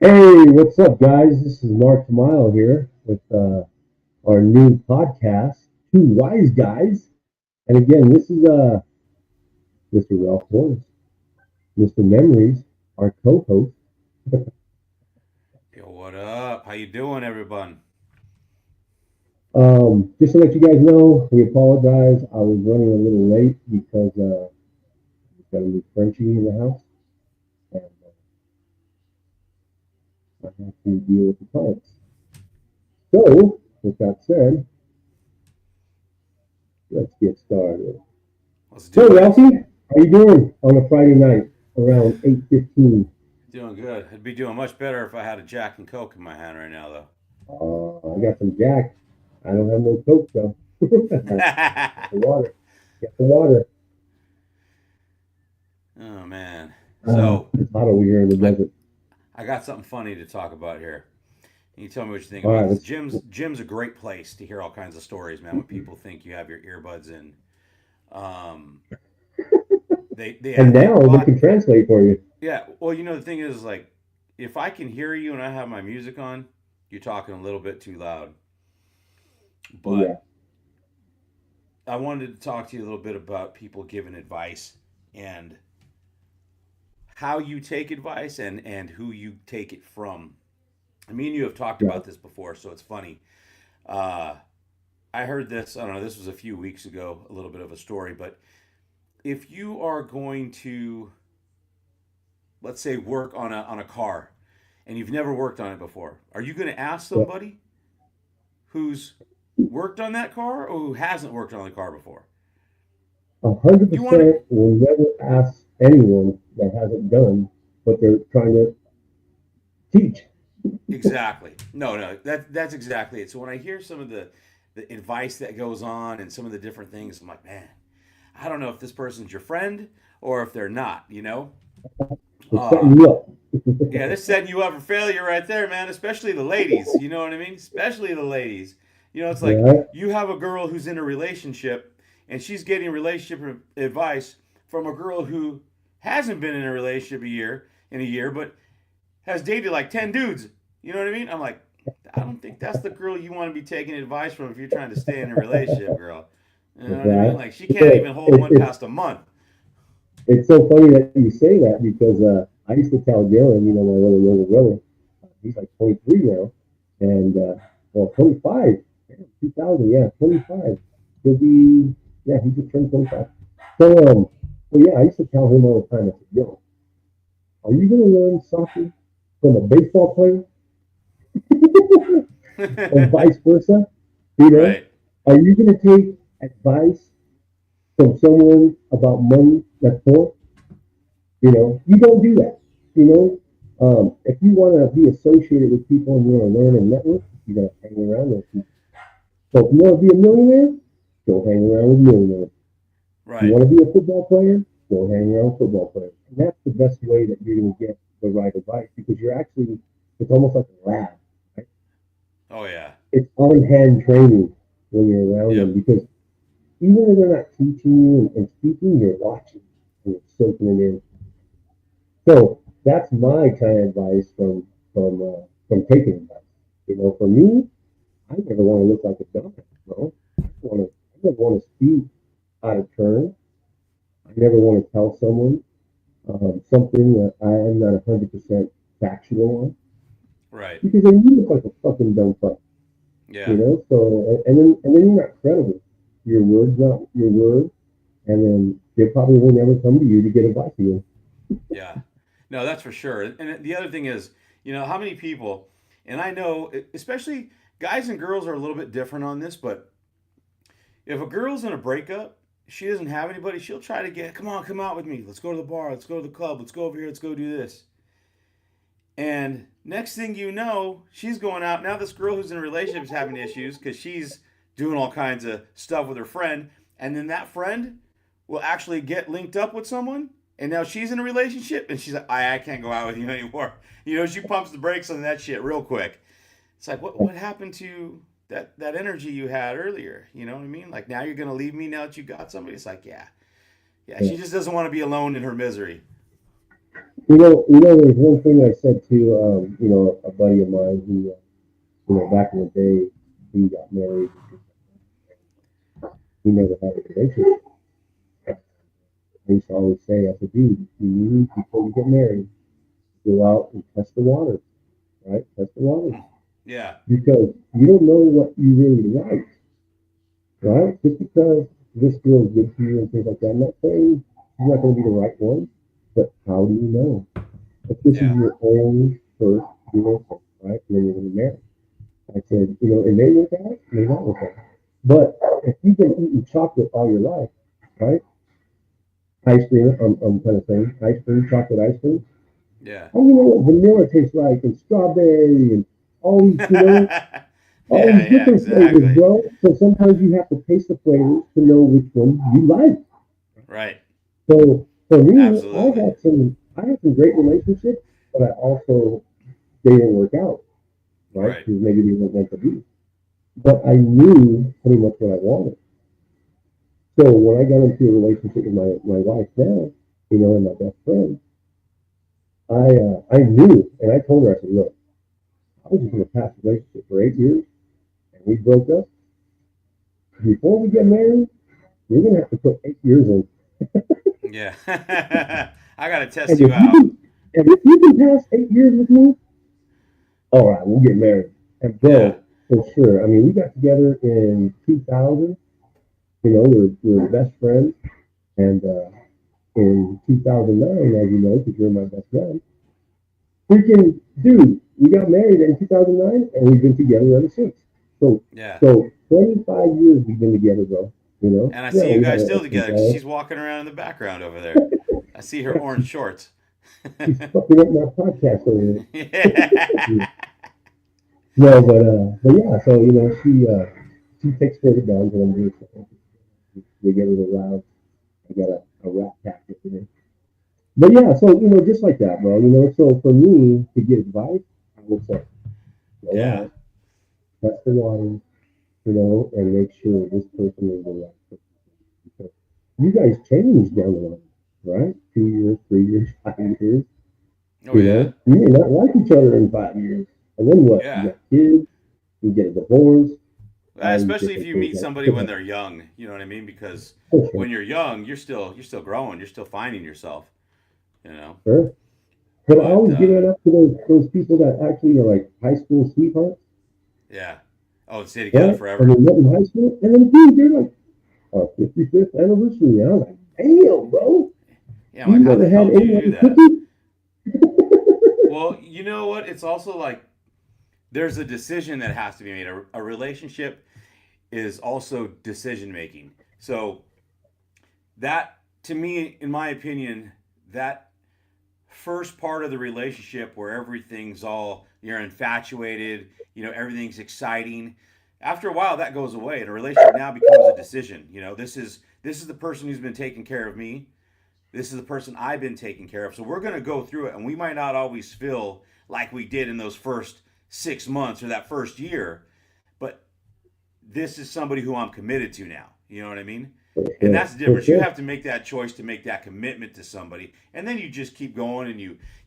Hey, what's up, guys? This is Mark Tamayo here with our new podcast, Two Wise Guys. And again, this is Mr. Ralph Torrez, Mr. Memories, our co-host. Yo, what up? How you doing, everyone? Just to let you guys know, we apologize. I was running a little late because we've got a new Frenchie in the house, and I have to deal with the parts. So, with that said, let's get started. Let's So, do it. Ralphie, how you doing on a Friday night around 8:15? Doing good. I'd be doing much better if I had a Jack and Coke in my hand right now, I got some Jack. I don't have no Coke though. though. Got the water. Got the water. Oh man. So It's hot over here in the I desert. I got something funny to talk about here. You tell me what you think All about right, this. let's. Gym's a great place to hear all kinds of stories, man. When people think you have your earbuds in, um, And they now they but can translate for you. yeah. Well, the thing is, like, if I can hear you and I have my music on, you're talking a little bit too loud. But Yeah, I wanted to talk to you a little bit about people giving advice and how you take advice and who you take it from. I mean, you have talked right. about this before, so it's funny. Uh, I heard this, I don't know, this was a few weeks ago, a little bit of a story, but if you are going to, let's say, work on a car and you've never worked on it before, are you going to ask Yeah. somebody who's worked on that car or who hasn't worked on the car before? A hundred You want to percent will never ask anyone that hasn't done what they're trying to teach. Exactly. No, that's exactly it. So when I hear some of the advice that goes on and some of the different things, I'm like, man, I don't know if this person's your friend or if they're not. They're Uh setting you up. yeah, they're setting you up for failure right there, man, especially the ladies, you know what I mean? Especially the ladies. It's like Right? you have a girl who's in a relationship and she's getting relationship advice from a girl who hasn't been in a relationship in a year, but has dated like 10 dudes. You know what I mean? I'm like, I don't think that's the girl you want to be taking advice from if you're trying to stay in a relationship, girl. You know what I mean? Right? Like, she can't Look, even hold one past a month. it's so funny that you say that because I used to tell Dylan, my little younger brother, he's like 23 now, and well, 25, 2000, yeah, 25. He'll be, yeah, he just turned 25. So, well, yeah, I used to tell him all the time. I said, "Yo, are you gonna learn something from a baseball player, and vice versa? You know, Right. are you gonna take advice from someone about money that's poor? You don't do that. You know, if you want to be associated with people and you want to learn and network, you got to hang around those people. So if you want to be a millionaire, go hang around with millionaires. If you Right. want to be a football player, go hang around with football players. And that's the best way that you're going to get the right advice because it's almost like a lab. Right? Oh, yeah. It's on hand training when you're around them Yep. because even if they're not teaching you and speaking, you're watching and you're soaking it in. So that's my kind of advice from taking advice. For me, I never want to look like a dumbass, bro. I never want to speak out of turn. I never want to tell someone something that I am not 100% factual on Right. because then you look like a fucking dumb fuck, Yeah. So and then you're not credible. Your word's not your word, and then they probably will never come to you to get advice again. Yeah. No, that's for sure. And the other thing is, how many people, and I know, especially guys and girls are a little bit different on this, but if a girl's in a breakup, she doesn't have anybody, she'll try to come on, come out with me. Let's go to the bar. Let's go to the club. Let's go over here. Let's go do this. And next thing you know, she's going out. Now this girl who's in a relationship is having issues because she's doing all kinds of stuff with her friend. And then that friend will actually get linked up with someone. And now she's in a relationship and she's like, I can't go out with you anymore. She pumps the brakes on that shit real quick. It's like, what happened to that energy you had earlier? You know what I mean? Like, now you're going to leave me now that you got somebody? It's like, yeah. Yeah, Yeah. she just doesn't want to be alone in her misery. there's one thing I said to, a buddy of mine who, back in the day, he got married. He never had a relationship. I used to always say, I said, dude, you need, before you get married, go out and test the waters, right? Test the waters. Yeah. Because you don't know what you really like, right? Just because this girl's good to you and things like that, I'm not saying she's not going to be the right one, but how do you know? If this is Yeah. your own first relationship, right? And then you're going to marry. I said, it may work out, it may not work out. But if you've been eating chocolate all your life, right? Ice cream, I'm kind of saying, ice cream, chocolate ice cream. Yeah. I don't know what vanilla tastes like and strawberry and all these, Yeah. all these Yeah. different flavors, Exactly. bro. So sometimes you have to taste the flavors to know which one you like. Right. So for me, Absolutely. I had some great relationships, but I also they didn't work out, right? Right. Because maybe they weren't meant to be. But I knew pretty much what I wanted. So when I got into a relationship with my wife now, and my best friend, I knew, and I told her, I said, look, I was just in a past relationship for 8 years, and we broke up. Before we get married, you're gonna have to put 8 years in. Yeah. I got to test And you if you out. can, and if you can pass 8 years with me, all right, we'll get married. And Yeah. bro, for sure. I mean, we got together in 2000. We're best friends, and in 2009, as you know, because you're my best friend, freaking dude, we got married in 2009, and we've been together ever since. So, Yeah. so 25 years we've been together, bro. And I Yeah, see you we had guys our still ups and together because downs. she's walking around in the background over there. I see her orange shorts. She's fucking up my podcast over Yeah. there. No, but yeah, so she takes care of the dogs when I'm doing something. We get a little loud. I got a rap pack today. But yeah, so just like that, bro. So for me to get advice, I would say go Yeah. out, test the water, and make sure this person is the right person. Because you guys change down the line, right? 2 years, 3 years, 5 years. Oh yeah. You may not like each other in 5 years, and then what? You Yeah. got kids, you get a divorce, all these Especially if different you things meet that somebody could when happen. they're young, you know what I mean? Because For sure, when you're young, you're still growing, you're still finding yourself, you know. sure. But I But always give it up to those people that actually are like high school sweethearts, yeah. Oh, stay together right? And forever. they met in high school, and then dude, they're like our 55th anniversary. And I was like, damn, bro, Yeah, I'm you like, how never the hell had did you any do other that? cookies? Well, you know what? It's also like there's a decision that has to be made. A relationship is also decision making. So that, to me, in my opinion, that first part of the relationship where everything's all you're infatuated, everything's exciting. After a while, that goes away, and a relationship now becomes a decision. This is the person who's been taking care of me. This is the person I've been taking care of. So we're going to go through it, and we might not always feel like we did in those first 6 months or that first year, but this is somebody who I'm committed to now. You know what I mean? For And sure, that's the for difference. You sure. have to make that choice to make that commitment to somebody, and then you just keep going and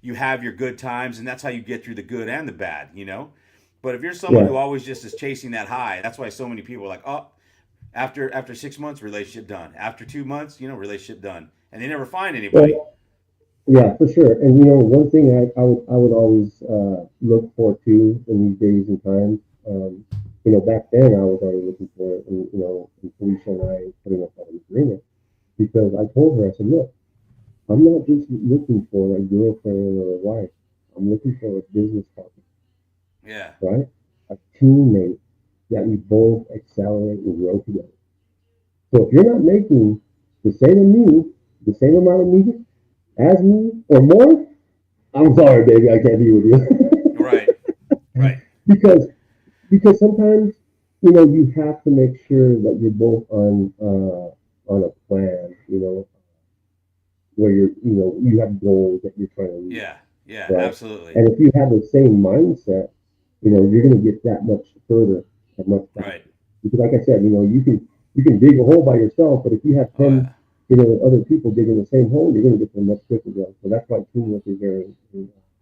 you have your good times, and that's how you get through the good and the bad. But if you're someone Yeah. who always just is chasing that high, that's why so many people are like, oh, after 6 months, relationship done. After 2 months, relationship done, and they never find anybody. Well, yeah, for sure. And one thing I would always look for too in these days and times. Back then I was already looking for it, and Felicia and I pretty much had an agreement because I told her, I said, look, I'm not just looking for a girlfriend or a wife. I'm looking for a business partner, Yeah, right? A teammate that we both accelerate and grow together. So if you're not making the same of me, the same amount of me as me or more, I'm sorry, baby, I can't be with you. right, right. because sometimes you have to make sure that you're both on a plan, where you have goals that you're trying to reach, Yeah, yeah, right? absolutely. And if you have the same mindset, you're going to get that much further and much Right. faster. Because like I said, you can dig a hole by yourself, but if you have Oh 10, yeah. other people digging the same hole, you're going to get them much quicker, bro. So that's why teamwork is very,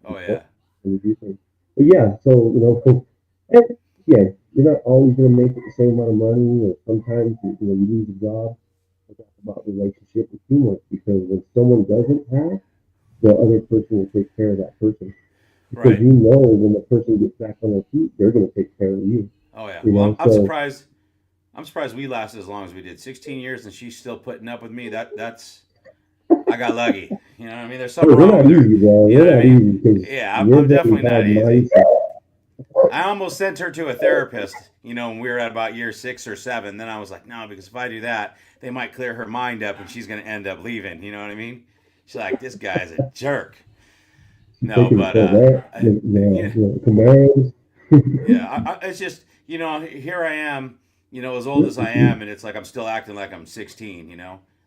Oh important yeah. when you do things. But yeah, so and yeah, you're not always going to make the same amount of money, or sometimes you lose a job. But that's about relationship and teamwork, because when someone doesn't have, the other person will take care of that person, because Right. when the person gets back on their feet, they're going to take care of you. Oh yeah. You Well, know, I'm so surprised. I'm surprised we lasted as long as we did. 16 years and she's still putting up with me. That's I got lucky. You know what I mean? There's something hey, we're wrong not with her. easy, bro. You know what We're I not mean? easy because Yeah, you're I'm very definitely not hard easy. mindset. I almost sent her to a therapist, when we were at about year 6 or 7. Then I was like, no, because if I do that, they might clear her mind up and she's going to end up leaving. You know what I mean? She's like, this guy's a jerk. She's No, taking the but Corvette, yeah, the Camaros. yeah. It's just here I am, as old as I am, and it's like I'm still acting like I'm 16.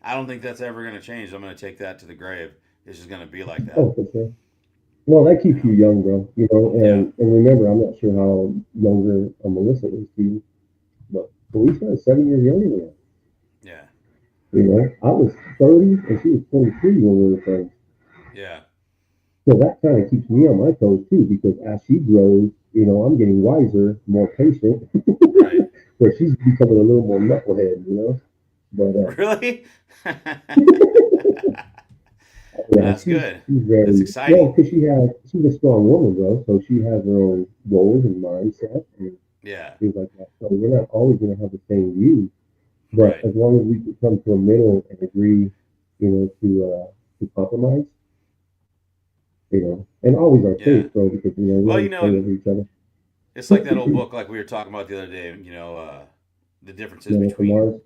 I don't think that's ever going to change. I'm going to take that to the grave. It's just going to be like that. Oh, for sure. No, that You keeps you know? young, bro. Yeah, And remember, I'm not sure how younger Melissa is to you, but Felicia is 7 years younger than us. yeah, I was 30 and she was 23 when we were friends. yeah. So that kind of keeps me on my toes too, because as she grows, I'm getting wiser, more patient, Right. where she's becoming a little more knucklehead. But Really? yeah, That's good. she's That's very well, exciting. because she's a strong woman, bro. So she has her own goals and mindset and Yeah. things like that. So we're not always going to have the same views, but Right. as long as we can come to a middle and agree, to compromise, and always our Yeah. faith, bro, because we Well, always pray over each other. it's like that old book like we were talking about the other day. The differences Men from between. Mars.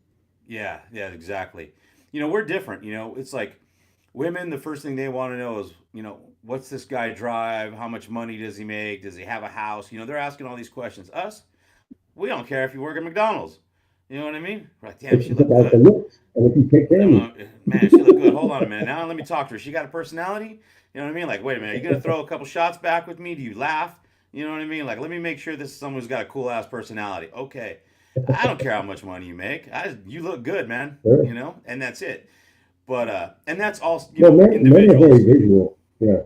Yeah. Yeah. Exactly. We're different. It's like women. The first thing they want to know is, what's this guy drive? How much money does he make? Does he have a house? They're asking all these questions. Us, we don't care if you work at McDonald's. You know what I mean? We're like, damn, It's she just looked about the good. looks and if you take care of me. Man, she looked good. Hold on a minute. Now let me talk to her. She got a personality. You know what I mean? Like, wait a minute. Are you gonna throw a couple shots back with me? Do you laugh? You know what I mean? Like, let me make sure this is someone who's got a cool ass personality. Okay. I don't care how much money you make. You look good, man. Sure. And that's it. But and that's all. No, men are very Individuals. visual. Yeah.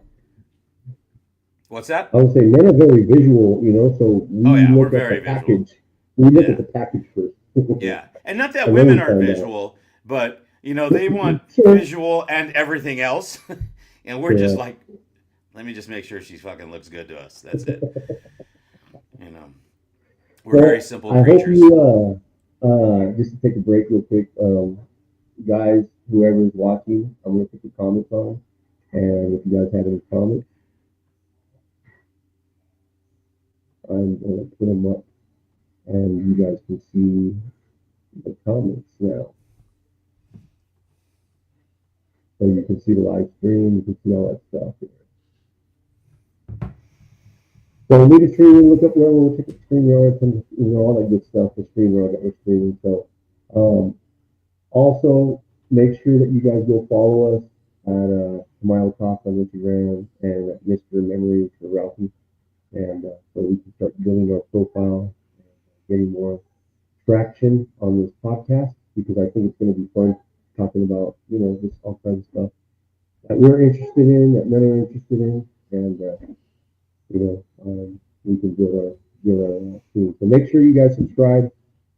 What's I that? would say men are very visual, so Oh we yeah, we're look at the very visual. package. We look at Yeah, the package first. yeah. And not that And then women we aren't find out. visual, but they want Sure. visual and everything else, and we're just Correct. like, let me just make sure she fucking looks good to us. That's it. You know, we're very Well, simple I hope creatures. just to take a break real quick, guys, whoever is watching, I'm going to put the comments on. And if you guys have any comments, I'm going to put them up and you guys can see the comments now. So you can see the live stream, you can see all that stuff. So when we do stream, we look up where we'll check the StreamYard and all that good stuff for StreamYard that we're streaming. So also make sure that you guys go follow us at Smile Talk on Instagram and at Mr. Memories for Ralphie. And so we can start building our profile and getting more traction on this podcast, because I think it's going to be fun talking about, just all kinds of stuff that we're interested in, that men are interested in, and we can build our team. So make sure you guys subscribe,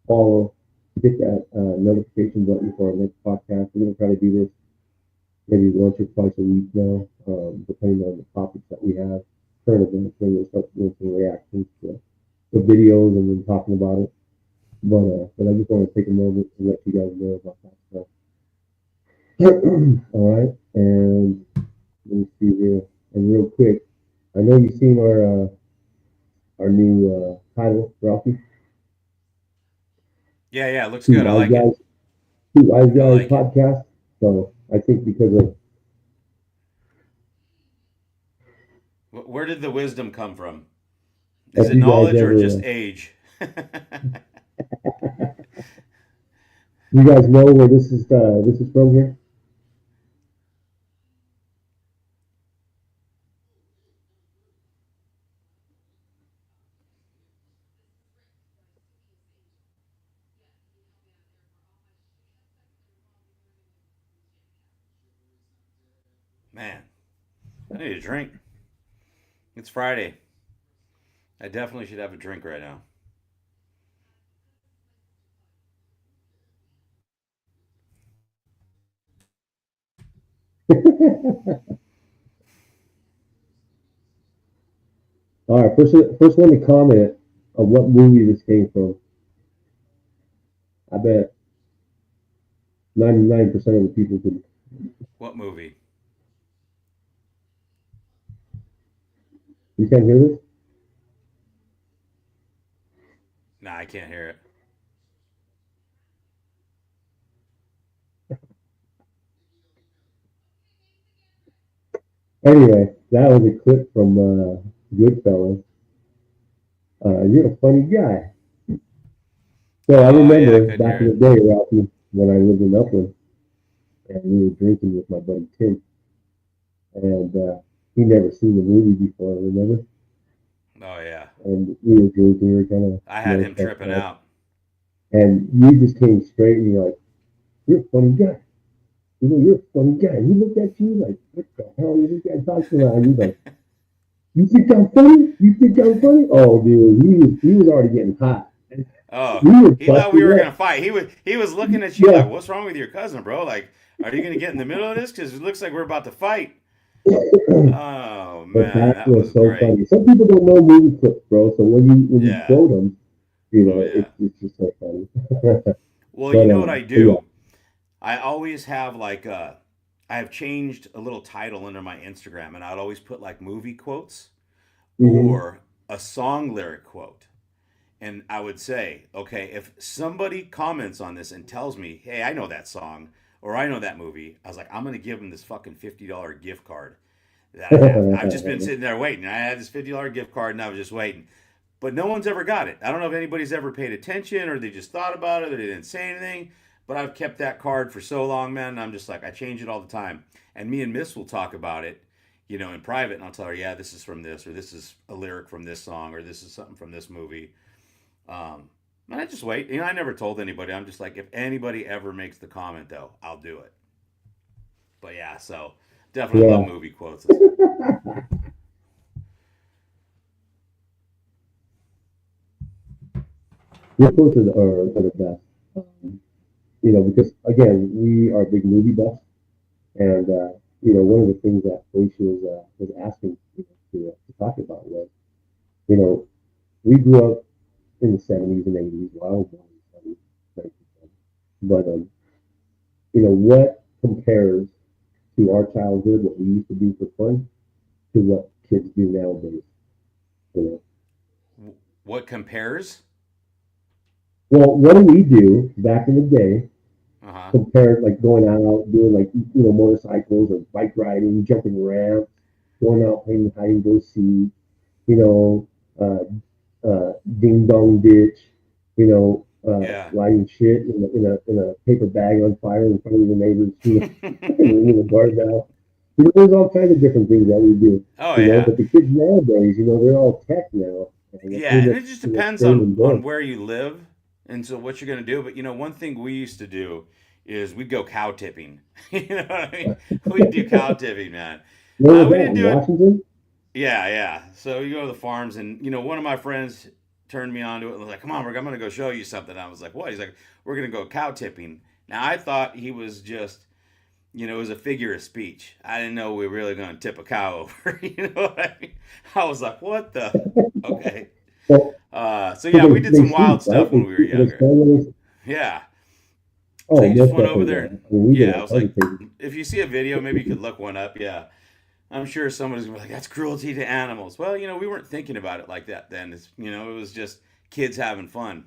follow, hit that notification button for our next podcast. We're going to try to do this maybe once or twice a week now, depending on the topics that we have. Current events, and we'll start doing some reactions to the videos and then talking about it. But I just want to take a moment to let you guys know about that stuff. All right, and let me see here. And real quick, I know you've seen our new title, Ralphie. Yeah, yeah, it looks Two good. I Wise like it. Guys, Two Wise I Guys like it. podcast. So I think because of Where did the wisdom come from? Is if it you guys knowledge or ever, just age? you guys know where this is from here. Man, I need a drink. It's Friday. I definitely should have a drink right now. All right, first one to comment of what movie this came from. I bet 99% of the people could. What movie? You can't hear this? Nah, I can't hear it. Anyway, that was a clip from Goodfellas. You're a funny guy. So I Oh yeah, I remember couldn't back hear in the it. day, Ralphie, when I lived in Upland, and we were drinking with my buddy Tim, and he never seen the movie before. Remember? Oh yeah, And we were drinking, we were kind of, I had him fucked tripping up, out. and you just came straight, and you're like, "You're a funny guy." You're a funny guy. He looked at you like, what the hell is this guy talking about? And he's like, you think I'm funny? You think I'm funny? Oh, dude, he was already getting hot. Oh, We were he thought we busting were up. gonna fight. He was looking at you like, Yeah. "What's wrong with your cousin, bro? Like, are you gonna get in the middle of this? Because it looks like we're about to fight." Oh But man, that that was was so great. funny. Some people don't know movie clips, bro. So when you Yeah. quote them, Oh yeah. it's just so funny. Well, you but know what I but yeah. do? I always have I have changed a little title under my Instagram, and I'd always put like movie quotes Mm-hmm. or a song lyric quote. And I would say, okay, if somebody comments on this and tells me, hey, I know that song or I know that movie, I was like, I'm going to give them this fucking $50 gift card that I have. I've just been sitting there waiting. I had this $50 gift card and I was just waiting. But no one's ever got it. I don't know if anybody's ever paid attention or they just thought about it or they didn't say anything. But I've kept that card for so long, man. And I'm just like, I change it all the time. And me and Miss will talk about it, in private. And I'll tell her, yeah, this is from this, or this is a lyric from this song, or this is something from this movie. And I just wait. I never told anybody. I'm just like, if anybody ever makes the comment, though, I'll do it. But yeah, so definitely love Yeah. movie quotes. Your quotes are the best. Because again, we are big movie buffs, and one of the things that Felicia was asking to talk about was, you know, we grew up in the '70s and '80s. Well, I was born in the '70s, but what compares to our childhood, what we used to do for fun, to what kids do nowadays? You know, What compares? well, what do we do back in the day Uh huh. compared, like going out doing like motorcycles or bike riding, jumping ramps, going out playing hide and go seek, you know, ding dong ditch, Yeah. lighting shit in a paper bag on fire in front of your neighbors, ringing the doorbell. There's all kinds of different things that we do, Oh yeah. but the kids nowadays, they're all tech now, and they're Yeah, pretty and much, it just depends staying on indoors. where you live and so what you're gonna do. But one thing we used to do is we'd go cow tipping. You know what I mean? We'd do cow tipping, man. Where was We that, didn't in do it. Washington? Yeah, yeah. So you go to the farms, and one of my friends turned me on to it and was like, "Come on, I'm gonna go show you something." I was like, "What?" He's like, "We're gonna go cow tipping." Now I thought he was just it was a figure of speech. I didn't know we were really going to tip a cow over. You know what I mean? I was like, what the? Okay. Well, So so yeah, we they did they some sleep, wild right? stuff when we were They younger. stand when they. Yeah. So Oh, you just most went over definitely, there yeah. and I mean, we did yeah, I all was kinds like, of things. if you see a video, maybe you could look one up. Yeah. I'm sure somebody's gonna be like, that's cruelty to animals. Well, we weren't thinking about it like that then. It was just kids having fun.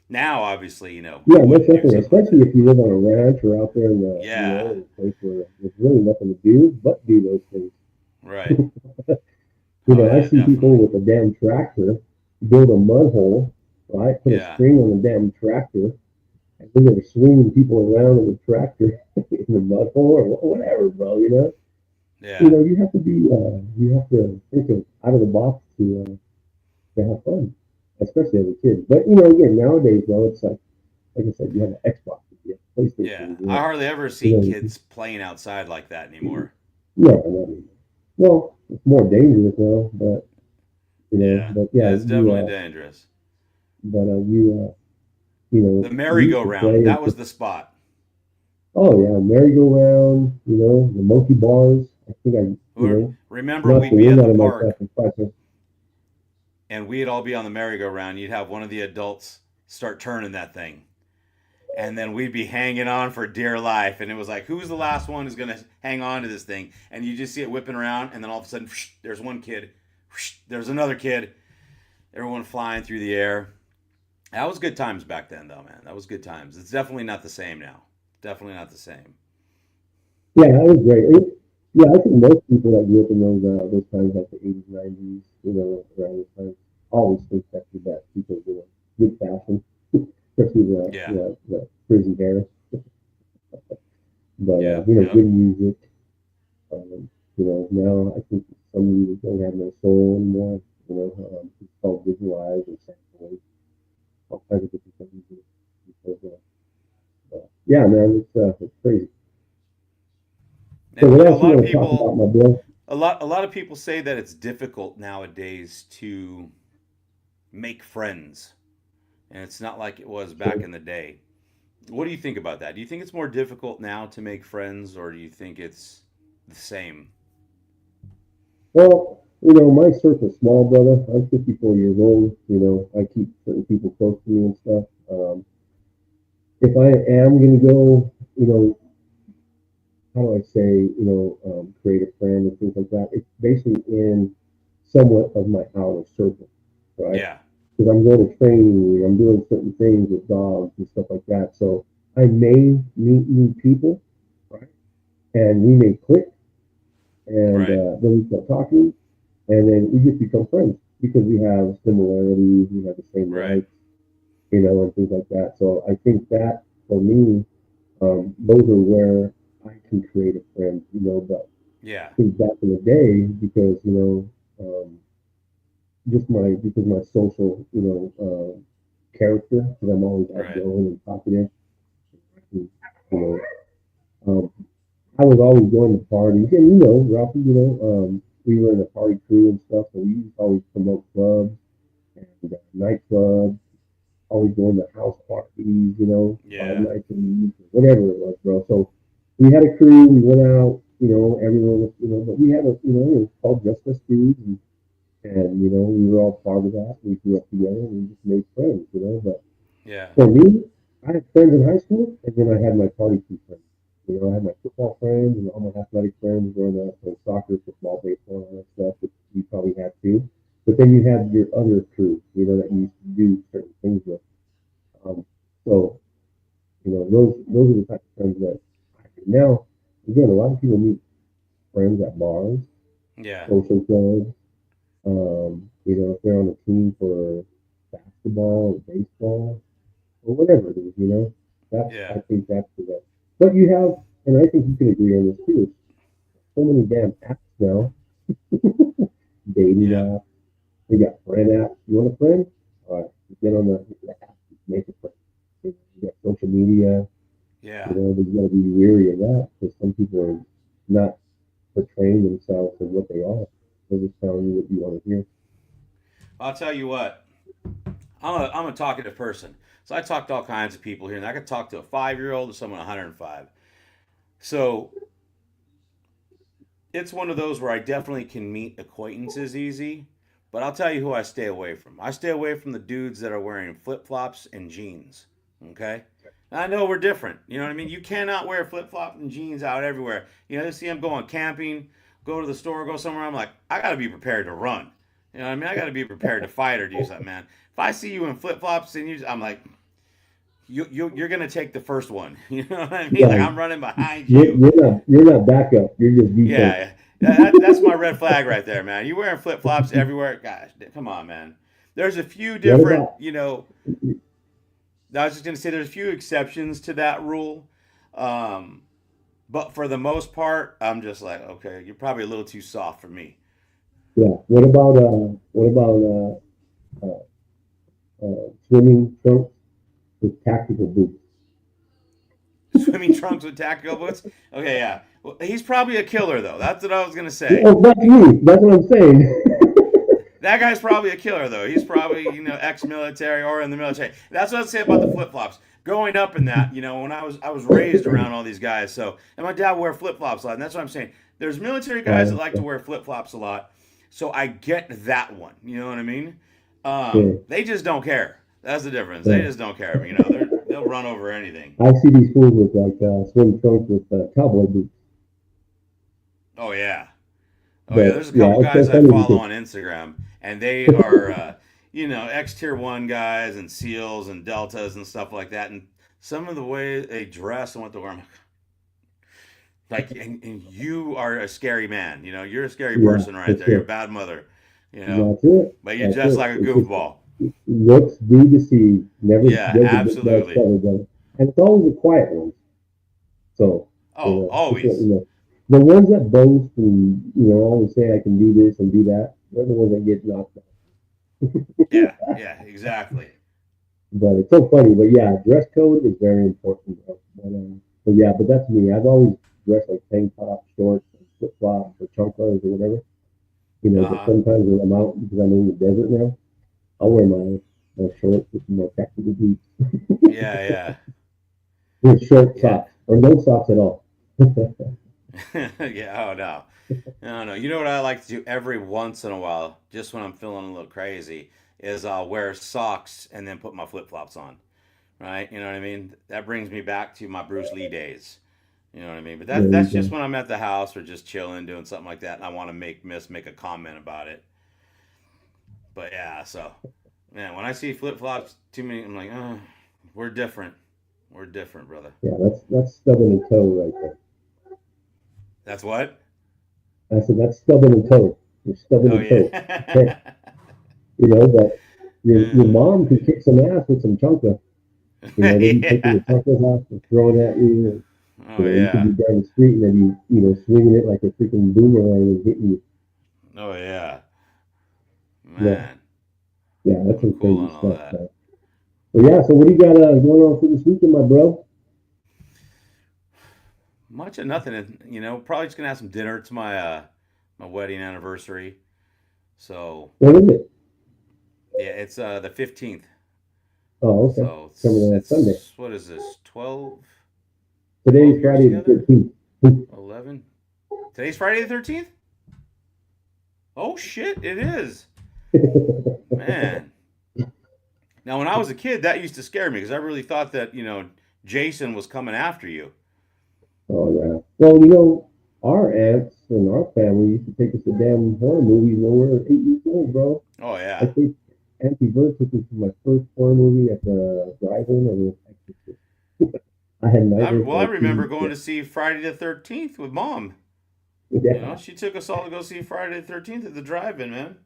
Now, obviously, we Yeah, most wouldn't do definitely. something like Especially that. if you live on a ranch or out there Yeah. in a place where there's really nothing to do but do those things. Right. Oh I yeah, see people definitely. with a damn tractor build a mud hole, right? Put a Yeah. string on the damn tractor, and then they're swinging people around in the tractor in the mud hole or whatever, bro. Yeah. You have to think of out of the box to have fun, especially as a kid. But again, nowadays, bro, it's like I said, you have an Xbox, you have Yeah, PlayStation, I hardly ever see you kids playing outside like that anymore. No, not anymore. Well, it's more dangerous now, but Yeah, but yeah, yeah, it's definitely dangerous. but The we used to play merry-go-round, and that was the spot. oh yeah, merry-go-round, the monkey bars. I think Remember, knocked we'd the be wind at out the of myself park in 5 minutes. and we'd all be on the merry-go-round. You'd have one of the adults start turning that thing, and then we'd be hanging on for dear life. And it was like, who's the last one who's gonna hang on to this thing? And you just see it whipping around, and then all of a sudden, whoosh, there's one kid, whoosh, there's another kid, everyone flying through the air. That was good times back then, though, man. That was good times. It's definitely not the same now. Definitely not the same. Yeah, that was great. Yeah, I think most people that grew up in those times, like the 80s, 90s, around this time, always think that's the best because good fashion, especially Yeah, the frizzy hair, but yeah, good yep. music. Now I think some music don't have no soul anymore. It's called visualized and sampling, all kinds of different things. Because, yeah, man, it's crazy. So And what a else you lot of want to talk about, people, my boy? a lot of people say that it's difficult nowadays to make friends, and it's not like it was back Sure. in the day. What do you think about that? Do you think it's more difficult now to make friends, or do you think it's the same? Well, my circle's small, brother. I'm 54 years old. I keep certain people close to me and stuff. If I am going to go, how do I say, create a friend and things like that, it's basically in somewhat of my outer circle, right? Yeah, Because I'm going to training, I'm doing certain things with dogs and stuff like that. So I may meet new people, right? And we may click, and right, then we start talking, and then we just become friends because we have similarities, we have the same right. likes, and things like that. So I think that for me, those are where I can create a friend, but Yeah, I think back in the day, because, because my social, character, because I'm always right. outgoing and talkative, and, you know, um, I was always going to parties, and Ralphie, we were in a party crew and stuff, so we used to always promote clubs and nightclubs, always going to house parties, 5 Yeah, nights a week, whatever it was, bro. So we had a crew, we went out, everyone was, but we had it was called Just Us Dudes, and we were all part of that. We grew up together, and we just made friends, But yeah, for me, I had friends in high school, and then I had my party crew friends. I had my football friends and all my athletic friends growing up, playing soccer, football, baseball, all that stuff, which you probably had too. But then you had your other crew, that you used to do certain things with. Um, so, those are the type of friends that I do. Now, again, a lot of people meet friends at bars, yeah, social clubs. If they're on a team for basketball or baseball or whatever it is, yeah, I think that's the best. But you have, and I think you can agree on this too, so many damn apps now, dating yeah, apps. They got friend apps. You want a friend? All right, you get on the app, make a friend. You got social media, yeah. but you got to be weary of that because some people are not portraying themselves as what they are. They're just telling you what you want to hear. I'll tell you what. I'm a talkative person, so I talk to all kinds of people here, and I could talk to a 5-year-old or someone 105. So it's one of those where I definitely can meet acquaintances easy. But I'll tell you who I stay away from. I stay away from the dudes that are wearing flip flops and jeans. Okay? I know we're different. You know what I mean? You cannot wear flip flops and jeans out everywhere. You see them going camping, go to the store, go somewhere. I'm like, I got to be prepared to run. You know what I mean? I got to be prepared to fight or do something, man. If I see you in flip flops and I'm like, you're gonna take the first one. You know what I mean? Like Yeah, I'm running behind you. you're not backup. You're just defense. Yeah, that's my red flag right there, man. You wearing flip flops everywhere? Gosh, come on, man. There's a few What different, about I was just gonna say there's a few exceptions to that rule, um, but for the most part, I'm just like, okay, you're probably a little too soft for me. yeah? What about swimming trunks with tactical boots? swimming trunks with tactical boots. Okay, yeah. Well, he's probably a killer though. That's what I was gonna say. Oh, that's me. That's what I'm saying. That guy's probably a killer though. He's probably ex-military or in the military. That's what I'd say about the flip flops. Growing up in that, when I was raised around all these guys. So and my dad wore flip flops a lot. And that's what I'm saying. There's military guys that like to wear flip flops a lot. So I get that one. You know what I mean? Yeah, They just don't care. That's the difference. They yeah. just don't care. They'll run over anything. I see these fools with like swim trunks with cowboy boots. Oh yeah. Oh yeah, But there's a yeah, couple it's so guys I funny follow because on Instagram, and they are, ex tier one guys and SEALs and Deltas and stuff like that. And some of the way they dress and what they wear, I'm and you are a scary man. You're a scary yeah, person for right there. You're a sure. bad mother. That's it. But you're That's just it. like a It's just goofball. looks do deceive. Never Yeah, does absolutely. cover them. And it's always the quiet ones. So, Oh, always. the ones that boast and, always say I can do this and do that, they're the ones that get knocked out. Yeah, yeah, exactly. But it's so funny. But yeah, dress code is very important, bro. But yeah, but that's me. I've always dressed like tank top, shorts, flip flops, or chunkers or whatever. Uh But huh. sometimes when I'm out because I'm in the desert now, I'll wear my shorts with my tactical boots Yeah, yeah, with short yeah. socks or no socks at all. Yeah. Oh no. No, no. You know what I like to do every once in a while, just when I'm feeling a little crazy, is I'll wear socks and then put my flip flops on. Right? You know what I mean? That brings me back to my Bruce Lee days. You know what I mean? But There you that's just go. when I'm at the house or just chilling, doing something like that, and I want to make a comment about it. But yeah, so man, when I see flip flops too many, I'm like, oh, we're different. We're different, brother. Yeah, that's stubbing a toe right there. That's what? I said that's stubbing a toe. You're stubbing Oh a toe. yeah. But your mom can kick some ass with some chunka. They be taking the Yeah. chunkers off and throwing at you. Oh You could yeah. be down the street and then swinging it like a freaking boomerang and hitting you. Oh yeah. Yeah, Man, yeah, that's I'm some cool crazy on all stuff. that. So. But yeah, so what do you got going on for this weekend, my bro? Much of nothing. Probably just gonna have some dinner. It's my wedding anniversary. So What is it? yeah, it's the 15th. Oh, okay. So Coming on Sunday. it's what is this? 12, Today's 12 years Friday the together? 13th. 11. Today's Friday the 13th? Oh shit, it is. Man. Now when I was a kid, that used to scare me because I really thought that, Jason was coming after you. Oh yeah. Well, our aunts and our family used to take us to damn horror movies when we were 8 years old, bro. Oh I yeah. think Auntie Vert took me to my first horror movie at the drive-in and it was Exorcist. I had nightmares Well, for I like 2 remember weeks. going to see Friday the 13th with mom. Yeah, She took us all to go see Friday the 13th at the drive-in, man.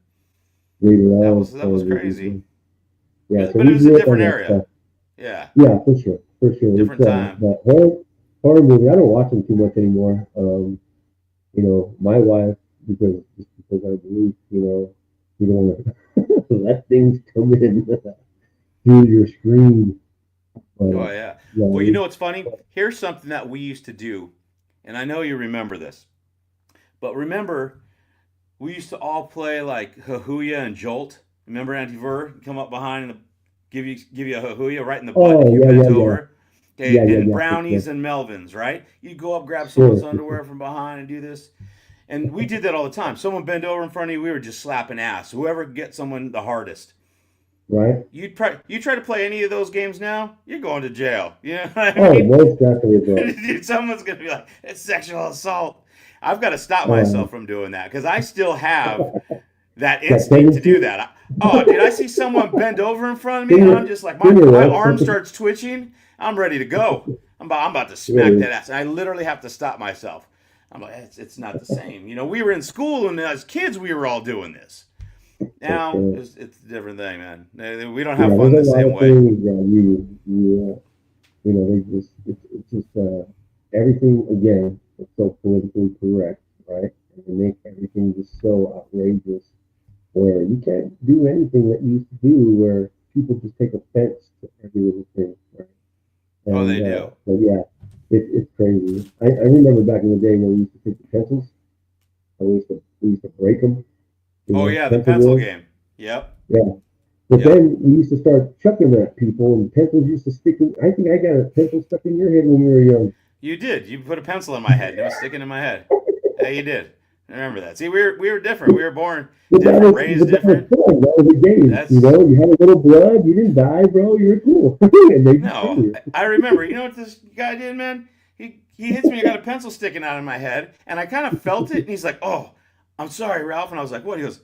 we That love was that horror was movies, crazy. man. Yeah, so But it we was a grew up different on that area. stuff. Yeah, Yeah, for sure. It's different time. but horror movies. I don't watch them too much anymore. My wife just because I believe, you don't want to let things come in through your screen. But Oh yeah. yeah, Well, you know what's funny? Here's something that we used to do, and I know you remember this. But remember, we used to all play like Hahuya and Jolt. Remember Auntie Ver come up behind and give you a Hahuya right in the butt if oh you yeah, bent yeah, yeah, over. Okay, and for sure, brownies and Melvins, right? You go up, grab someone's sure, underwear from behind, and do this. And we did that all the time. Someone bend over in front of you, we were just slapping ass. Whoever could get someone the hardest. right? You try to play any of those games now, you're going to jail. You know what I Oh, mean? most definitely, bro. Dude, someone's gonna be like, it's sexual assault. I've got to stop Uh, myself from doing that because I still have that that instinct to do tendency, that. Oh, dude, I see someone bend over in front of me, and I'm finger, just like, my finger my walk arm something. starts twitching. I'm ready to go. I'm about to smack Really, that ass. And I literally have to stop myself. I'm like, it's not the same. We were in school, and as kids, we were all doing this. for Now sure. it's a different thing, man. We don't have Yeah, fun there's the a lot same of way. things that they just it's just everything again. It's so politically correct, right? And they make everything just so outrageous where you can't do anything that you used to do where people just take offense to every little thing, right? Oh, And they do. but yeah, it's crazy. I remember back in the day when we used to take the pencils and we used to break them, Oh yeah, the pencil pencil wheels. game. Yep. Yeah. But Yep. then we used to start chucking them at people, and pencils used to stick in. I think I got a pencil stuck in your head when you were young. You did. You put a pencil in my head and it was sticking in my head. Yeah, you did. I remember that. See, we were different. We were born different, raised That was different. fun. That was a game. That's You had a little blood. You didn't die, bro. You were cool, and they just kill no. you. I remember. You know what this guy did, man? He hits me. I got a pencil sticking out of my head, and I kind of felt it. And he's like, "Oh, I'm sorry, Ralph." And I was like, "What?" He goes,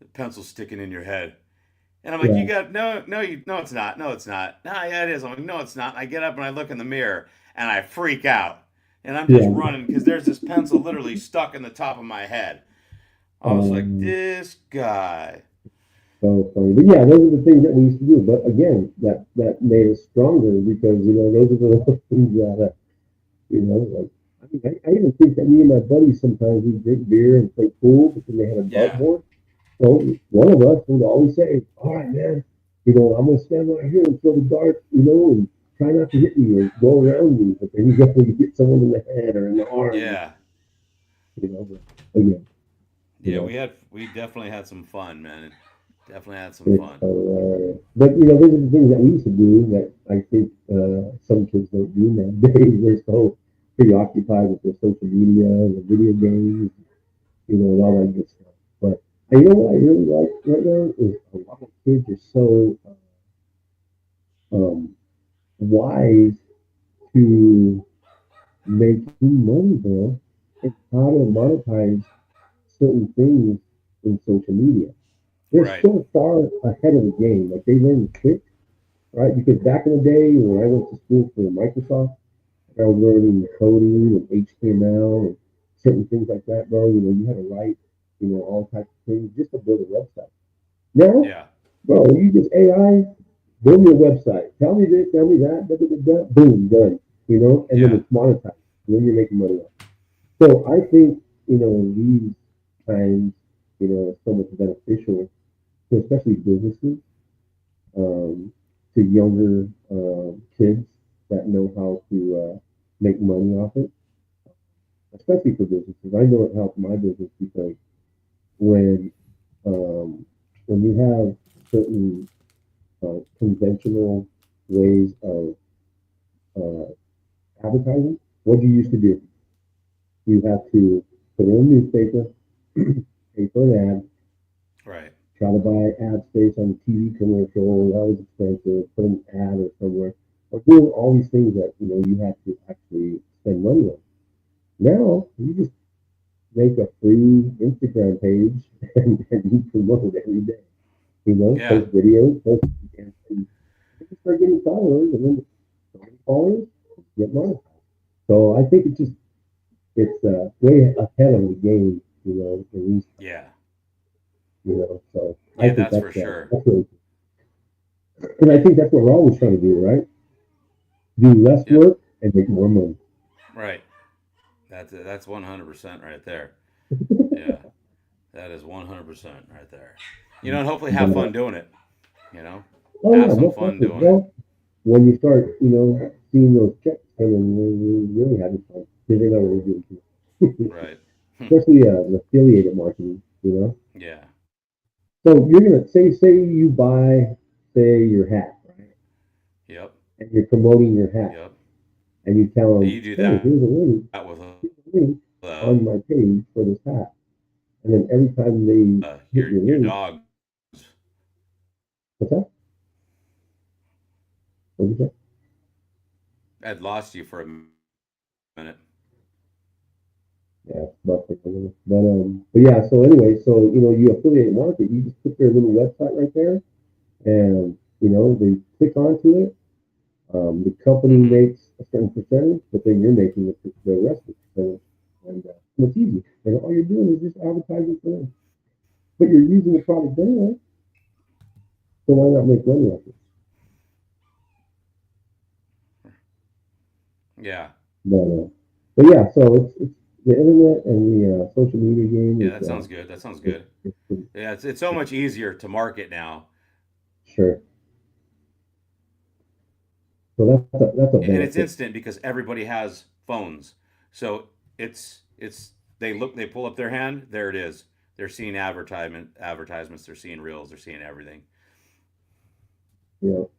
"The pencil's sticking in your head." And I'm like, "You Yeah, got no, it's not, no, it's not, no, yeah, it is." I'm like, "No, it's not." And I get up and I look in the mirror and I freak out, and I'm just yeah. running because there's this pencil literally stuck in the top of my head. I was like, Um, "This guy." so funny, but yeah, those are the things that we used to do. But again, that made us stronger because those are the little things that like. I even think that me and my buddies sometimes we drink beer and play pool because they had a Yeah, dartboard. So one of us would always say, "All right, man, I'm going to stand right here and throw the dart, and try not to hit me or go around me." But then you get someone in the head or in the arm, yeah, but again, you yeah. know, We definitely had some fun, man. Definitely had some it's fun. hilarious. But those are the things that we used to do that I think some kids don't do nowadays. They're so preoccupied with their social media and the video games, and all that good stuff. But what I really like right now is a lot of kids are so um, wise to making money, bro, and how to monetize certain things in social media. They're Right. so far ahead of the game. Like they learn quick, right? Because back in the day when I went to school for Microsoft, I was learning coding and HTML and certain things like that, bro. You had to write, all types of things just to build a website. Now, Yeah. bro, you just AI, build me a website. Tell me this, tell me that, da, da, da, da, boom, done. And then Yeah. it's monetized. And then you're making money off. So I think, in these times, it's so much beneficial to especially businesses, to younger kids that know how to make money off it, especially for businesses. I know it helped my business because when when you have certain conventional ways of uh, advertising, what do you used to do? You have to put in a newspaper, pay for an ad, Right. try to buy ad space on a TV commercial. That was expensive. Put an ad or somewhere, or doing all these things that you have to actually spend money on. Now you just make a free Instagram page and you promote it every day. Yeah. Post videos, and you just start getting followers, and then so many followers get money. So I think it's way ahead of the game, in these Yeah. times. So I Yeah. think That's for sure. that's really cool. And I think that's what we're always trying to do, right? Do less Yep. work and make more money. Right. That's 100% right there. Yeah. That is 100% right there. And hopefully have But fun doing it. You know, oh have yeah, some most fun definitely. doing it. Well, when you start, seeing those checks coming, you're really having fun. Because they know what we're doing too. Right. Especially the affiliated marketing. Yeah. So you're gonna say you buy, say, your hat, right? Yep. And you're promoting your hat, Yep. and you tell And them, you do hey, that with here's a link uh, on my page for this hat. And then every time they hit your your link, dog. what's that? What did you say? I'd lost you for a minute. Yeah, it's busted a little. But yeah. So anyway, so you affiliate market. You just put their little website right there, and they click onto it. The company Mm-hmm. makes a certain percentage, but then you're making the rest of the percentage, and it's easy. And all you're doing is just advertising for them. But you're using the product anyway, so why not make money off it? Yeah. But yeah, so it's the internet and the social media game Yeah. is That sounds good. That sounds it's, good. it's pretty Yeah. It's so much easier to market now. sure. So that's a And it's benefit. instant because everybody has phones. So it's they pull up their hand, there it is. They're seeing advertisements, they're seeing reels, they're seeing everything. You know,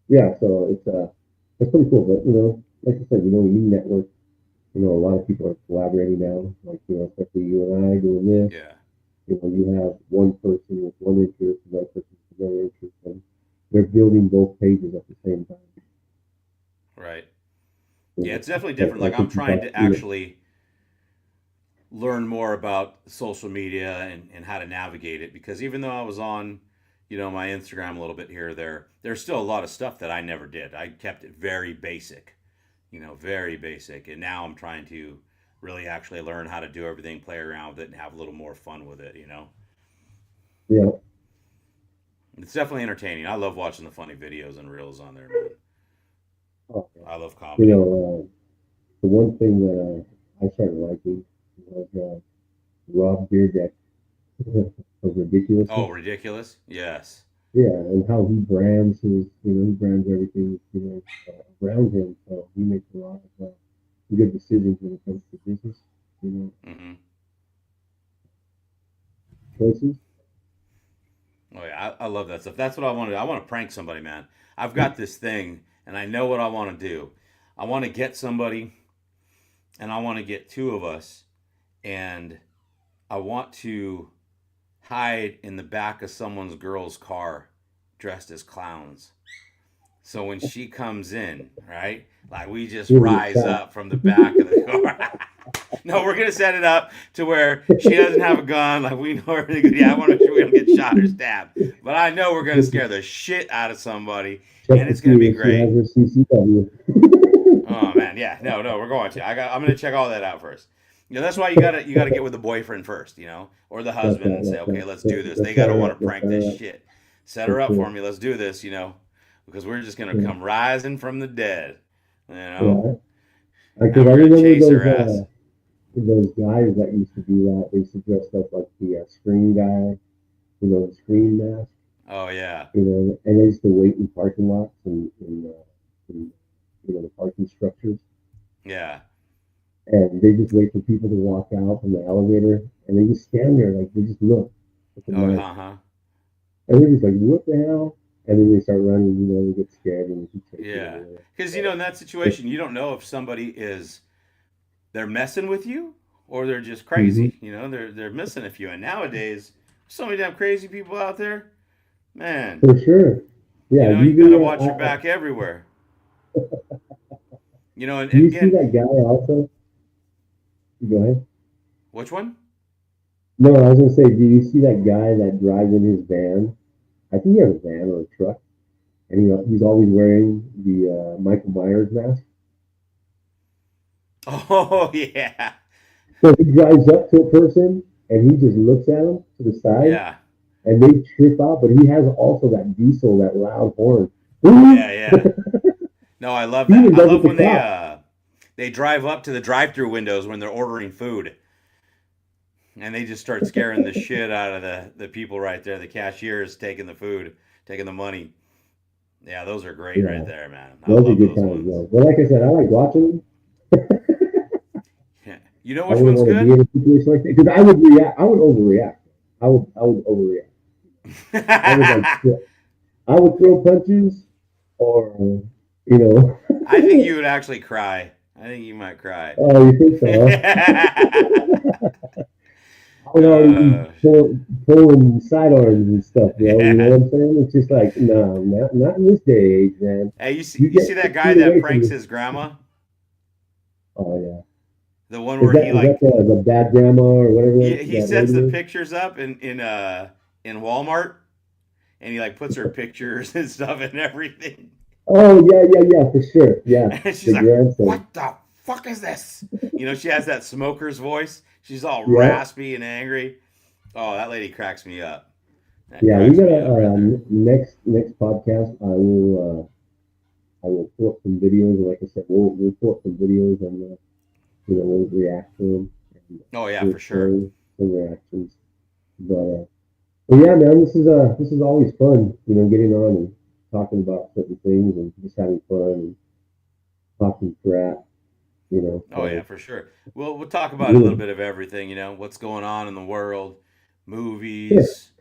yeah. So it's pretty cool. But like I said, you network. A lot of people are collaborating now. Like especially you and I doing this. Yeah. You have one person with one interest, another person with another interest, and they're building both pages at the same time. Right. You Yeah, know, it's definitely so different. I Like I'm think trying to actually learn more about social media and how to navigate it because even though I was on, my Instagram a little bit here or there, there's still a lot of stuff that I never did. I kept it very basic, very basic. And now I'm trying to really actually learn how to do everything, play around with it, and have a little more fun with it. yeah. It's definitely entertaining. I love watching the funny videos and reels on there, man. Oh, yeah. I love You comedy. know, the one thing that I started liking was Rob Beerdeck of Ridiculousness. Oh, ridiculous? Yes. Yeah, and how he brands he brands everything, around him. So he makes a lot of good decisions when it comes to business, you know, Mm-hmm. choices. Oh yeah, I love that stuff. That's what I want to do. I want to prank somebody, man. I've got this thing, and I know what I want to do. I want to get somebody, and I want to get two of us, and I want to hide in the back of someone's girl's car, dressed as clowns. So when she comes in, right, like we just He'll get rise shot. up from the back of the car. No, we're gonna set it up to where she doesn't have a gun. Like we know everything. Yeah, I want to make sure we don't get shot or stabbed. But I know we're gonna scare the shit out of somebody, Check and to it's gonna see be if she has great. her CCW. Oh man, yeah, no, we're going to. I'm gonna check all that out first. That's why you gotta get with the boyfriend first, or the That's husband, right. and say, That's okay, right. let's do this. They Let's set gotta her want up. to Let's prank set this her up shit. Set for her up for sure. me. Let's do this, because we're just gonna Yeah. come rising from the dead. You know, Yeah. Because and I we're gonna remember chase her ass. those guys that used to do that. They used to dress up like the screen guy, the screen mask, Oh yeah, and they used to wait in parking lots and the parking structures, yeah. and they just wait for people to walk out from the elevator, and they just stand there like they just look at the Oh, mask, huh. and they're just like, "What the hell?" And then they start running, they get scared and they keep chasing them Yeah, away. because So, in that situation, you don't know if somebody is they're messing with you or they're just hmm crazy. They're missing a few. And nowadays, so many damn crazy people out there. Man, for sure, yeah. you gotta Usually, watch your back everywhere. And do you see again, that guy also? Go ahead. which one? No, I was gonna say, do you see that guy that drives in his van? I think he has a van or a truck, and he's always wearing the Michael Myers mask. Oh yeah, So he drives up to a person and he just looks at him to the side, yeah, and they trip out. But he has also that diesel, that loud horn. yeah, He yeah. No, I love that. even I does love it to when cops. they drive up to the drive-through windows when they're ordering food, and they just start scaring the shit out of the people right there. The cashiers taking the food, taking the money. Yeah, those are great right Yeah, there, man. I those are love good those times, ones. though. But like I said, I like watching them. Yeah. You know I which wouldn't one's want to be good? in a situation like that because I would react. I would overreact. I would overreact. I would like, I I would throw punches, or you know, think you would actually cry. I think you might cry. oh, you think so? I would already be uh, pulling sidearms and stuff, bro. You know yeah. what I'm saying? It's just like, no, not in this day and age, man. Hey, you see, You you see get that 6 guy feet that away from pranks me. his grandma? Oh yeah. The one Is where that he is that like the bad grandma or whatever he that sets lady the is? pictures up in Walmart, and he like puts her pictures and stuff and everything. Oh yeah, yeah, yeah, for sure. Yeah, And she's the like, grandson. "What the fuck is this?" She has that smoker's voice. She's all Yeah, raspy and angry. Oh, that lady cracks me up. That yeah. We cracks got me a up right there. next podcast. I will pull up some videos. Like I said, we'll pull up some videos and we'll react to them and Oh yeah, we'll for sure. show some reactions. But yeah, man, this is always fun. Getting on and talking about certain things and just having fun and talking crap, you know. Oh yeah, So for sure. We'll talk about a little really, bit of everything. You know, what's going on in the world, sure, movies,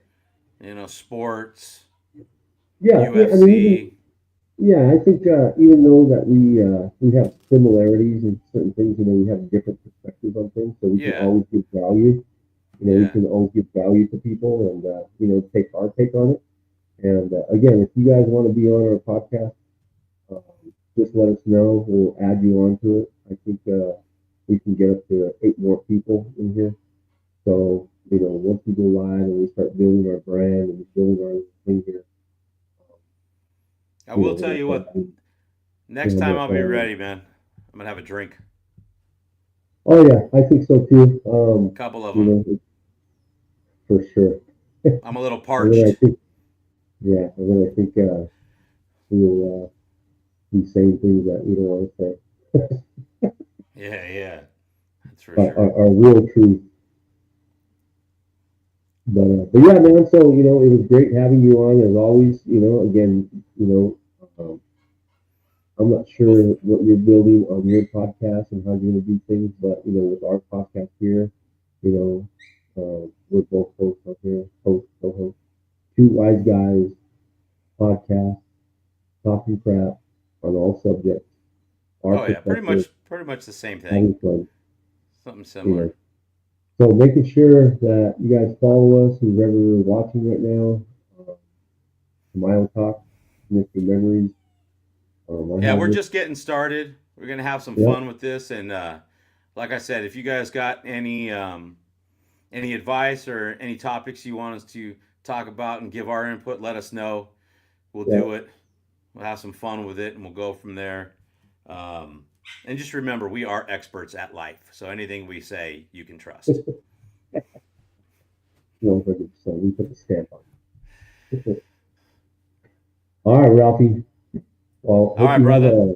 sports, yeah, yeah. I mean, even UFC. yeah, I think even though that we have similarities in certain things, we have different perspectives on things, so we can Yeah, always give value. We yeah. can always give value to people, and take our take on it. And again, if you guys want to be on our podcast, um, just let us know. We'll add you onto it. I think we can get up to 8 more people in here. So once we go live and we start building our brand and building our thing here, I will we're tell gonna you start what. having Next time more I'll be followers. ready, man. I'm gonna have a drink, Oh yeah, I think so too. couple of them. For sure. I'm a little And then I parched. think, yeah, and then I think we'll be saying things that we don't want to say, Yeah, yeah, that's for but sure. our real truth. But yeah, man. So it was great having you on as always. Again, um, I'm not Well, sure what you're building on your podcast and how you're going to do things, but with our podcast here, we're both hosts on here, host, co-host, two wise guys podcast, talking crap on all subjects, our oh yeah, perspective, pretty much the same thing. having fun. Something You similar. know, so making sure that you guys follow us, who's ever watching right now. Mile Talk, Mr. Memories. I Yeah, have we're this. just getting started. We're gonna have some Yep. fun with this, and like I said, if you guys got any advice or any topics you want us to talk about and give our input, let us know. We'll do Yep. it. We'll have some fun with it, and we'll go from there. Um, and just remember, we are experts at life, so anything we say, you can trust. 100%. We put the stamp on it. All right, Ralphie. Well, All hope right, you have brother.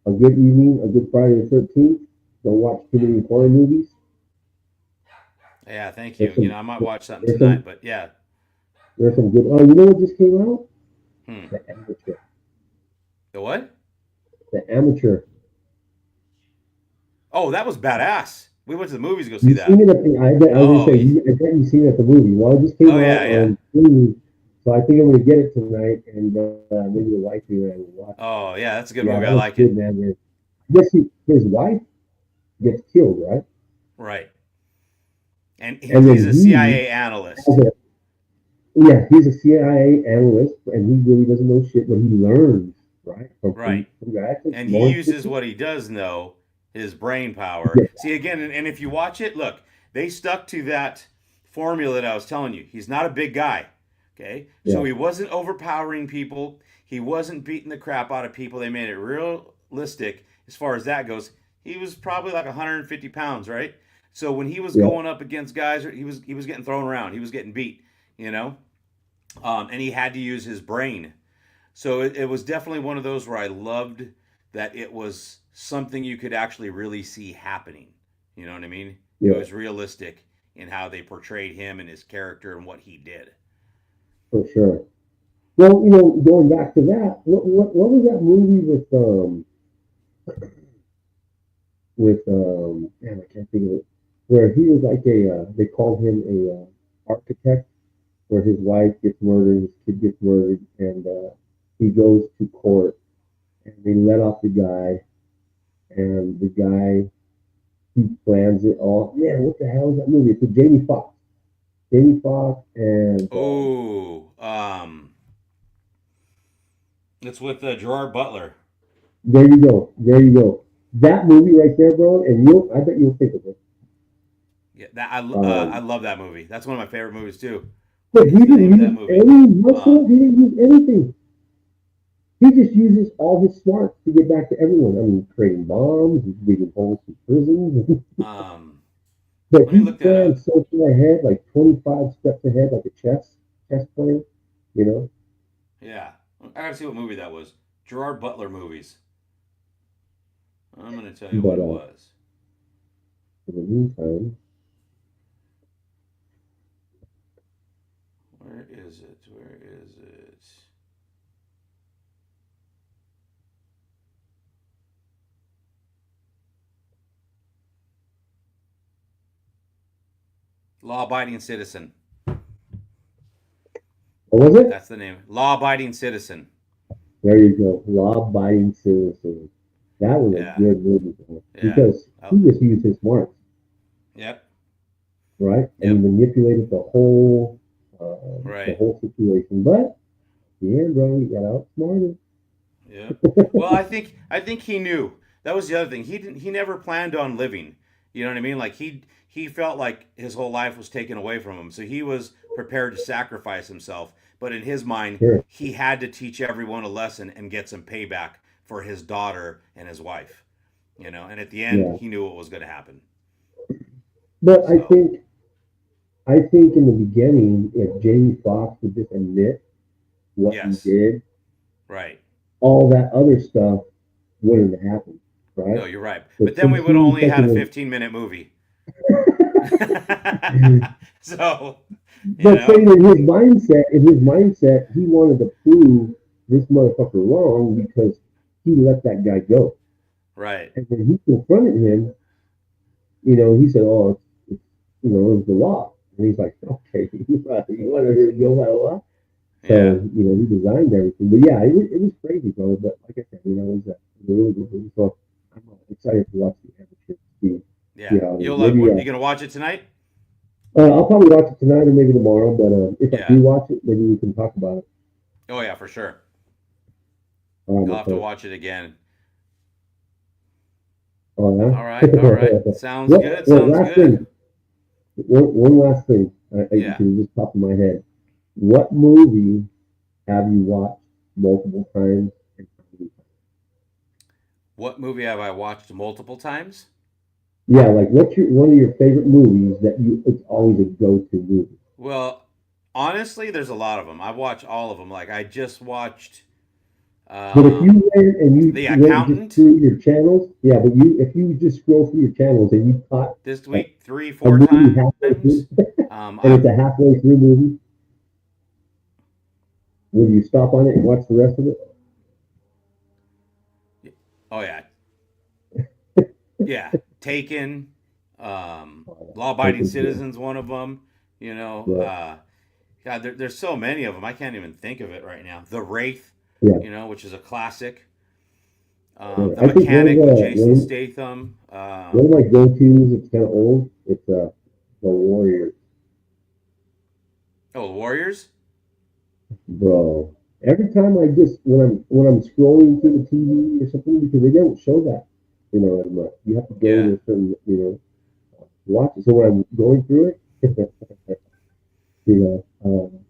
a good evening, a good Friday the 13th. Don't watch too many horror movies. Yeah, thank you. There's some, I might watch something there's tonight, some, but yeah. there's some good. Oh, you know what just came out? Hmm. The Amateur. The what? The Amateur. Oh, that was badass. We went to the movies to go see You've seen that. it at the, I was gonna Oh, say, I bet you've seen it at the movie. Well, it just came oh out yeah, yeah. on streaming, so I think I'm gonna get it tonight, and maybe the wife and I will watch it. Oh yeah, that's a good Yeah, movie. that I was like good, it. man. I guess his wife gets killed, right? Right. And And he's then a he CIA has analyst. a, yeah, he's a CIA analyst, and he really doesn't know shit, but he learns, right, Right. from guys like And he Lawrence uses Fishburne. what he does know, his brain power. Yeah, See again, and if you watch it, look, they stuck to that formula that I was telling you. He's not a big guy. Okay? So yeah, he wasn't overpowering people. He wasn't beating the crap out of people. They made it realistic as far as that goes. He was probably like 150 pounds, right? So when he was yeah, going up against guys, he was getting thrown around. He was getting beat, you know, and he had to use his brain. So it was definitely one of those where I loved that it was something you could actually really see happening. You know what I mean? It yeah, was realistic in how they portrayed him and his character and what he did. for sure. Well, going back to that, what was that movie with man, I can't think of it, where he was like they called him a architect, where his wife gets murdered, his kid gets murdered, and he goes to court, and they let off the guy, and the guy he plans it all. Man, what the hell is that movie? It's with Jamie Foxx. Jamie Foxx and Oh, it's with Gerard Butler. there you go, there you go. That movie right there, bro, and I bet you'll think of it. Yeah, that I Um, love that movie. That's one of my favorite movies too. What but he is the name didn't of that use movie? any Um, muscle. He didn't use anything. He just uses all his smarts to get back to everyone. I mean, creating bombs, he's digging holes in prisons. um, But let me he look that planned up. so far ahead, like 25 steps ahead, like a chess player, you know. Yeah, I gotta see what movie that was. Gerard Butler movies. I'm gonna tell you what But it was. in the meantime, Where is it? Where is it? Law-abiding citizen. What was it? That's the name. Law-abiding citizen. There you go. Law-abiding citizen. That was a Yeah. good movie Yeah. because Oh, he just used his smarts, yep. right? And he Yep. manipulated the Right. whole situation. But yeah, bro, he got outsmarted. Yep. Well, I think he knew. That was the other thing. He never planned on living. You know what I mean? Like he felt like his whole life was taken away from him. So he was prepared to sacrifice himself, but in his mind, Sure. he had to teach everyone a lesson and get some payback for his daughter and his wife. And at the end, Yeah. he knew what was going to happen. But I So, think I think in the beginning, if Jamie Foxx would just admit what he yes. did, Right. all that other stuff wouldn't have happened, No, right? you're right. But But then we since would he only had a fucking 15-minute movie. was, So, you but know, saying in his mindset, he wanted to prove this motherfucker wrong because he let that guy go. right. And when he confronted him, he said, "Oh, it was the law." And he's like, "Okay, you wanted to go by the law." Yeah. So, he designed everything. But yeah, it was crazy, bro. But like I said, it was a really good movie. So I'm excited to watch the amateur. See Yeah. how it is. You'll Maybe what you gonna watch it tonight? I'll probably watch it tonight or maybe tomorrow. But if I Yeah. do watch it, maybe we can talk about it. Oh yeah, for sure. All right, I'll my have to friend. watch it again. Oh All yeah. right. All right. Sounds good. Sounds Last good. thing. One last thing. Yeah. Because it just popped in my head. What movie have you watched multiple times? And how many times? What movie have I watched multiple times? Yeah, like what's one of your favorite movies that it's always a go-to movie? Well, honestly, there's a lot of them. I've watched all of them. Like I just watched But if you went and you The went just Accountant through your channels, yeah, but if you just scroll through your channels and you caught this a, week three, a four movie halfway times. through, and I've it's a halfway through movie, would you stop on it and watch the rest of it? oh yeah, yeah, Taken, Oh, yeah. Take Law-abiding it good. citizens, one of them. You know, Yeah, God, there's so many of them. I can't even think of it right now. The Wraith, yeah, which is a classic. yeah. The I think Mechanic with Jason Statham. one of my go-tos. It's kind of old. It's the Warriors, Oh, Warriors. bro. Every time I just when I'm scrolling through the TV or something because they don't show that, anymore. You have to go Yeah. to a certain, watch it. So when I'm going through it,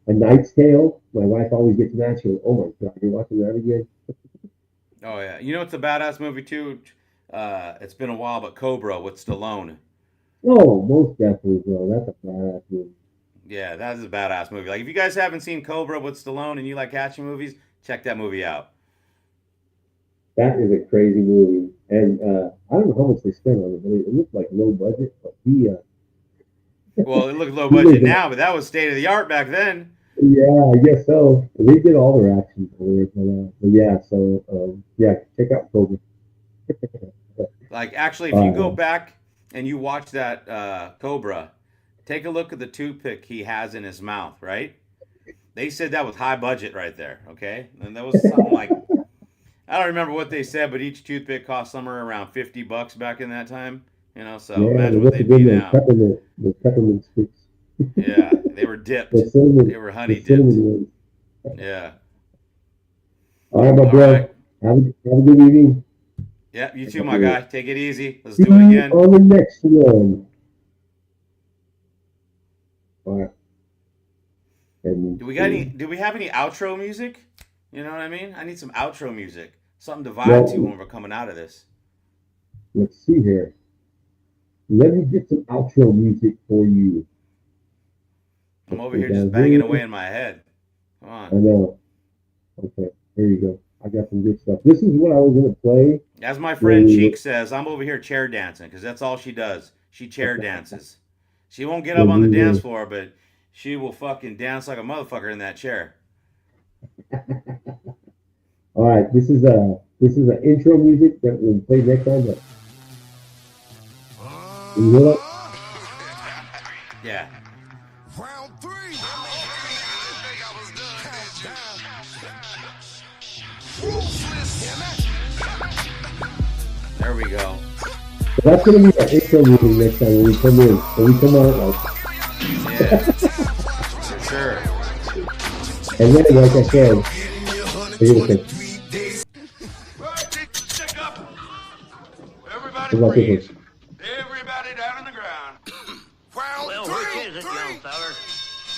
A Knight's Tale. My wife always gets mad. She goes, "Oh my god, you're watching that again?" Oh yeah. You know it's a badass movie too. It's been a while, but Cobra with Stallone. Oh, most definitely, bro. That's a badass movie. Yeah, that is a badass movie. Like if you guys haven't seen Cobra with Stallone and you like action movies, check that movie out. That is a crazy movie, and I don't know how much they spent on it, but it looked like low budget. But Well, it looked low he budget made now, but that was state of the art back then. yeah, I guess so. They did all their action for it, but yeah. So yeah, check out Cobra. Like actually, if you go Uh, back and you watch that Cobra, take a look at the toothpick he has in his mouth. Right? They said that was high budget right there. Okay, and that was something like I don't remember what they said, but each toothpick cost somewhere around $50 back in that time. So yeah, they imagine what must have they'd be been now. those peppermint sticks, Yeah, they were the dipped. They cinnamon, were the honey dipped. cinnamon ones. Yeah. All right, my All right. bro. Have a good evening. Yeah, you too, my See guy. Take it easy. Let's do it you again. on the next one. All right, and Do we have any outro music? You know what I mean? I need some outro music. Something to vibe to well, when we're coming out of this. let's see here. Let me get some outro music for you. I'm Let's over go here just down banging away here. in my head. Come I on. know. Okay, here you go. I got some good stuff. This is what I was gonna play As my when friend we Cheek were says, I'm over here chair dancing because that's all she does. She chair dances. She won't get up when on the we dance were. floor, but she will fucking dance like a motherfucker in that chair. All right, this is an intro music that we'll play next time. But you hear that? Yeah. There we go. So that's gonna be our intro meeting next time when we come in. When we come out, like, Yeah, for sure. and then, like I said, we're gonna say, Everybody like freeze. Everybody down on the ground. Well, which is it, young feller?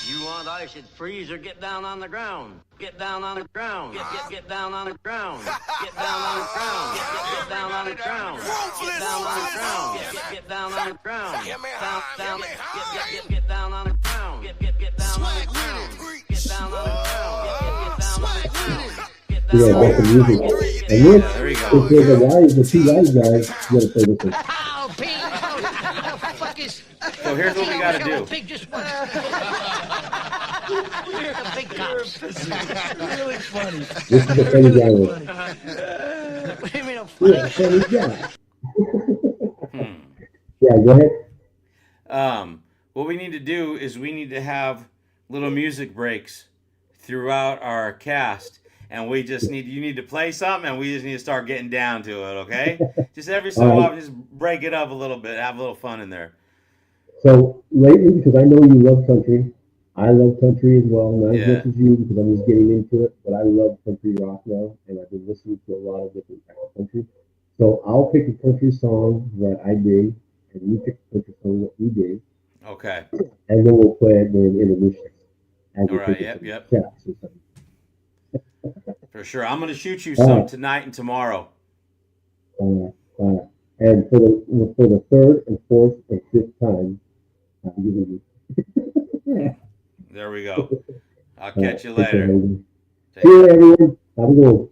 You want ice it freeze or get down on the ground? Get down on the ground. Get down on the ground. Get down on the ground. Get down on the ground. Get down on the ground. Get down on the ground. Down. Get down on the ground. Get down on the ground. Get down on the ground. Get down on the ground. yeah, that's the music. And Yeah, this, there you go. if there's a wise, the two wise guys, you gotta play this one. Oh, Pete! Oh, fuck is... So here's what we got to do. Pig just won. You're the big cops. Really funny. This is the funny guy one. What do you mean a funny? Yeah, funny guy. Yeah, go ahead. What we need to do is we need to have little music breaks throughout our cast, and we just need you need to play something, and we just need to start getting down to it. Okay? Just every so often, just break it up a little bit, have a little fun in there. So lately, because I know you love country, I love country as well, not as Yeah. much as you because I'm just getting into it, but I love country rock now, and I've been listening to a lot of different types of country. So I'll pick a country song that I dig, and you pick a country song that you dig, Okay. and then we'll play it during intermission. As we All right, pick it yep. from chats or something. For sure. I'm gonna shoot you All some right. tonight and tomorrow. And for the third and fourth and fifth time, I'm giving you. There we go. I'll catch you Take care, later. Hayden. Take See you, everyone. Have a good one.